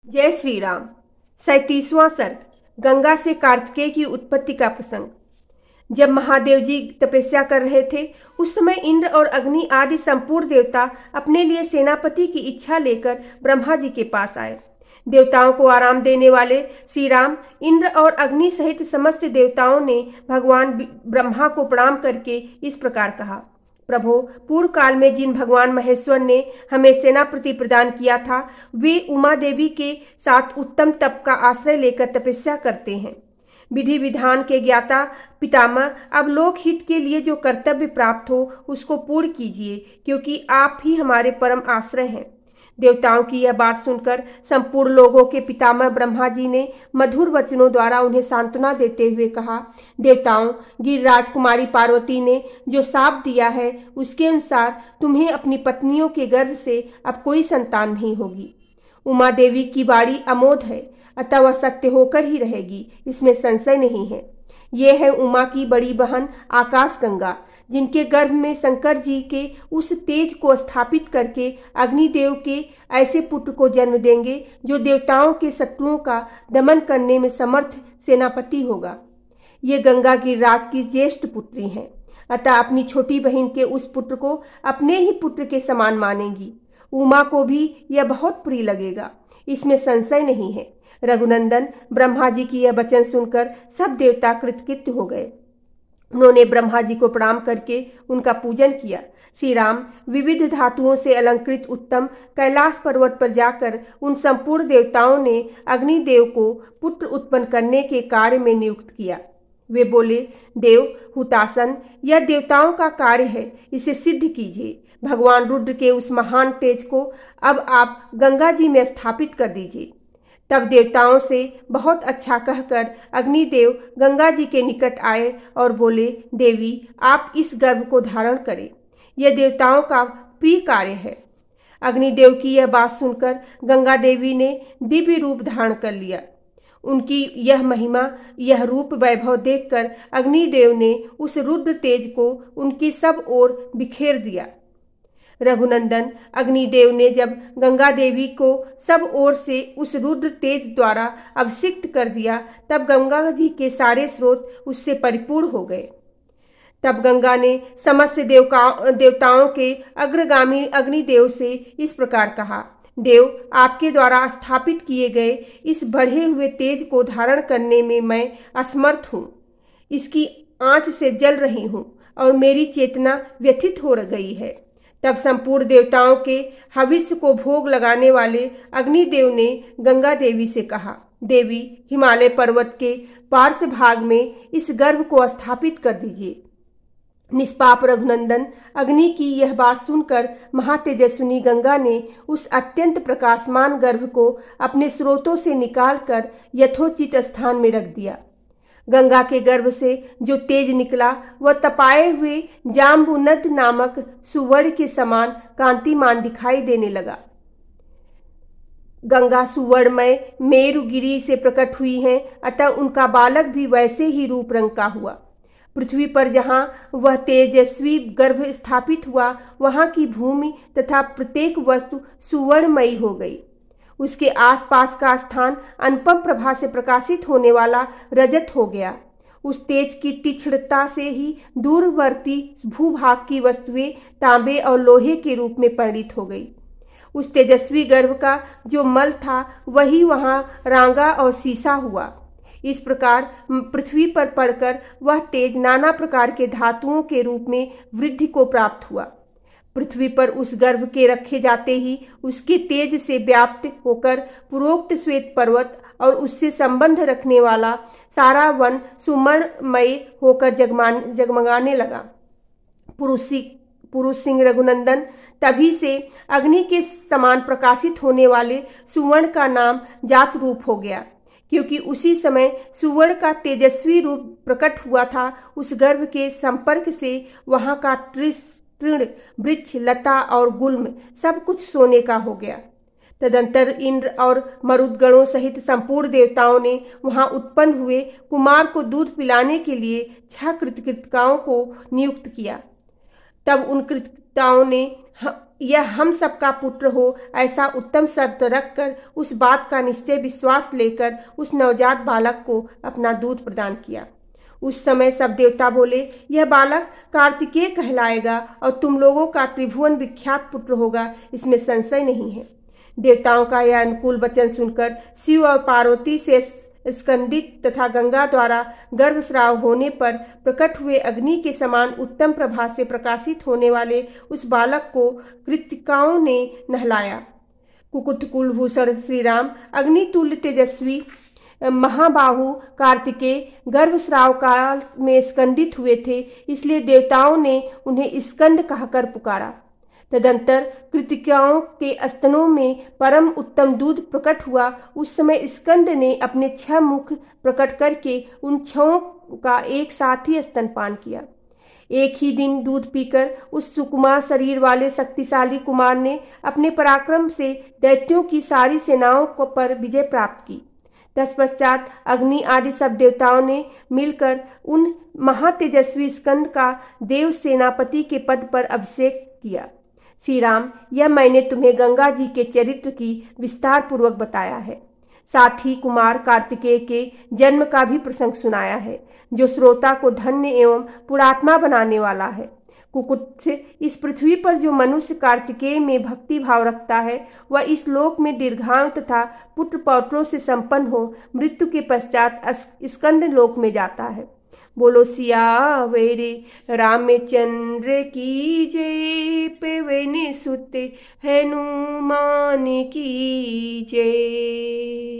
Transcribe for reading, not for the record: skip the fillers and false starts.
जय श्री राम। 37वां सर्ग। गंगा से कार्तिकेय की उत्पत्ति का प्रसंग। जब महादेव जी तपस्या कर रहे थे उस समय इंद्र और अग्नि आदि संपूर्ण देवता अपने लिए सेनापति की इच्छा लेकर ब्रह्मा जी के पास आए। देवताओं को आराम देने वाले श्री राम, इंद्र और अग्नि सहित समस्त देवताओं ने भगवान ब्रह्मा को प्रणाम करके इस प्रकार कहा। प्रभो, पूर्व काल में जिन भगवान महेश्वर ने हमें सेनापति प्रदान किया था, वे उमा देवी के साथ उत्तम तप का आश्रय लेकर तपस्या करते हैं। विधि विधान के ज्ञाता पितामह, अब लोक हित के लिए जो कर्तव्य प्राप्त हो उसको पूर्ण कीजिए, क्योंकि आप ही हमारे परम आश्रय हैं। देवताओं की यह बात सुनकर संपूर्ण लोगों के पितामह ब्रह्मा जी ने मधुर वचनों द्वारा उन्हें सांत्वना देते हुए कहा, देवताओं, गिरिराज कुमारी पार्वती ने जो शाप दिया है उसके अनुसार तुम्हें अपनी पत्नियों के गर्भ से अब कोई संतान नहीं होगी। उमा देवी की बाड़ी अमोघ है, अतः वह सत्य होकर ही रहेगी, इसमें संशय नहीं है। ये है उमा की बड़ी बहन आकाश गंगा, जिनके गर्भ में शंकर जी के उस तेज को स्थापित करके अग्निदेव के ऐसे पुत्र को जन्म देंगे जो देवताओं के शत्रुओं का दमन करने में समर्थ सेनापति होगा। ये गंगा गिरिराज की ज्येष्ठ पुत्री हैं, अतः अपनी छोटी बहन के उस पुत्र को अपने ही पुत्र के समान मानेंगी। उमा को भी यह बहुत प्रिय लगेगा, इसमें संशय नहीं है। रघुनंदन, ब्रह्मा जी की यह वचन सुनकर सब देवता कृतकृत्य हो गए। उन्होंने ब्रह्मा जी को प्रणाम करके उनका पूजन किया। श्री राम विविध धातुओं से अलंकृत उत्तम कैलाश पर्वत पर जाकर उन संपूर्ण देवताओं ने अग्निदेव को पुत्र उत्पन्न करने के कार्य में नियुक्त किया। वे बोले, देव हुतासन, यह देवताओं का कार्य है, इसे सिद्ध कीजिए। भगवान रुद्र के उस महान तेज को अब आप गंगा जी में स्थापित कर दीजिए। तब देवताओं से बहुत अच्छा कहकर अग्निदेव गंगा जी के निकट आए और बोले, देवी, आप इस गर्भ को धारण करें, यह देवताओं का प्रिय कार्य है। अग्निदेव की यह बात सुनकर गंगा देवी ने दिव्य रूप धारण कर लिया। उनकी यह महिमा, यह रूप वैभव देखकर अग्निदेव ने उस रुद्र तेज को उनकी सब ओर बिखेर दिया। रघुनंदन, अग्निदेव ने जब गंगा देवी को सब ओर से उस रुद्र तेज द्वारा अभिषिक्त कर दिया, तब गंगा जी के सारे स्रोत उससे परिपूर्ण हो गए। तब गंगा ने समस्त देवताओं के अग्रगामी अग्निदेव से इस प्रकार कहा, देव, आपके द्वारा स्थापित किए गए इस बढ़े हुए तेज को धारण करने में मैं असमर्थ हूँ। इसकी आंच से जल रही हूँ और मेरी चेतना व्यथित हो गई है। तब संपूर्ण देवताओं के हविष्य को भोग लगाने वाले अग्निदेव ने गंगा देवी से कहा, देवी, हिमालय पर्वत के पार्श्व भाग में इस गर्भ को स्थापित कर दीजिए। निष्पाप रघुनंदन, अग्नि की यह बात सुनकर महातेजस्विनी गंगा ने उस अत्यंत प्रकाशमान गर्भ को अपने स्रोतों से निकालकर यथोचित स्थान में रख दिया। गंगा के गर्भ से जो तेज निकला वह तपाए हुए जाम्बुनद नामक सुवर्ण के समान कांतिमान दिखाई देने लगा। गंगा सुवर्णमय मेरुगिरी से प्रकट हुई हैं, अतः उनका बालक भी वैसे ही रूप रंग का हुआ। पृथ्वी पर जहाँ वह तेजस्वी गर्भ स्थापित हुआ, वहाँ की भूमि तथा प्रत्येक वस्तु सुवर्णमयी हो गई। उसके आसपास का स्थान अनुपम प्रभा से प्रकाशित होने वाला रजत हो गया। उस तेज की तीक्ष्णता से ही दूरवर्ती भूभाग की वस्तुएं तांबे और लोहे के रूप में परिणित हो गई। उस तेजस्वी गर्भ का जो मल था वही वहां रांगा और सीसा हुआ। इस प्रकार पृथ्वी पर पड़कर वह तेज नाना प्रकार के धातुओं के रूप में वृद्धि को प्राप्त हुआ। पृथ्वी पर उस गर्भ के रखे जाते ही उसके तेज से व्याप्त होकर पूर्वोक्त श्वेत पर्वत और उससे संबंध रखने वाला सारा वन सुवर्णमय होकर जगमगाने लगा। पुरुष सिंह रघुनंदन, तभी से अग्नि के समान प्रकाशित होने वाले सुवर्ण का नाम जात रूप हो गया, क्योंकि उसी समय सुवर्ण का तेजस्वी रूप प्रकट हुआ था। उस गर्भ के संपर्क से वहां का तृण, वृक्ष, लता और गुल्म सब कुछ सोने का हो गया। तदंतर इंद्र और मरुदगणों सहित संपूर्ण देवताओं ने वहां उत्पन्न हुए कुमार को दूध पिलाने के लिए 6 कृतकृतिकाओं को नियुक्त किया। तब उन कृतकृतिकाओं ने यह हम सबका पुत्र हो, ऐसा उत्तम शर्त रखकर उस बात का निश्चय विश्वास लेकर उस नवजात बालक को अपना दूध प्रदान किया। उस समय सब देवता बोले, यह बालक कार्तिकेय कहलाएगा और तुम लोगों का त्रिभुवन विख्यात पुत्र होगा, इसमें संशय नहीं है। देवताओं का यह अनुकूल वचन सुनकर शिव और पार्वती से स्कंदित तथा गंगा द्वारा गर्भस्राव होने पर प्रकट हुए अग्नि के समान उत्तम प्रभा से प्रकाशित होने वाले उस बालक को कृतिकाओं ने नहलाया। कुकुट कुलभूषण श्री राम अग्नितुल्य तेजस्वी महाबाहु कार्तिकेय गर्भस्राव काल में स्कंदित हुए थे, इसलिए देवताओं ने उन्हें स्कंद कहकर पुकारा। तदंतर कृतिकाओं के स्तनों में परम उत्तम दूध प्रकट हुआ। उस समय स्कंद ने अपने 6 मुख प्रकट करके उन 6 का एक साथ ही स्तनपान किया। एक ही दिन दूध पीकर उस सुकुमार शरीर वाले शक्तिशाली कुमार ने अपने पराक्रम से दैत्यों की सारी सेनाओं को पर विजय प्राप्त की। तत्पश्चात अग्नि आदि सब देवताओं ने मिलकर उन महातेजस्वी स्कंद का देव सेनापति के पद पर अभिषेक किया। श्री राम, यह मैंने तुम्हें गंगा जी के चरित्र की विस्तार पूर्वक बताया है। साथ ही कुमार कार्तिकेय के जन्म का भी प्रसंग सुनाया है, जो श्रोता को धन्य एवं पुरात्मा बनाने वाला है। कुकुट, इस पृथ्वी पर जो मनुष्य कार्तिकेय में भक्ति भाव रखता है, वह इस लोक में दीर्घायु तथा पुत्र पौत्रों से संपन्न हो मृत्यु के पश्चात स्कंद लोक में जाता है। बोलो सियावेरे रामचंद्र की जय, पवन सुत हनुमान की जय।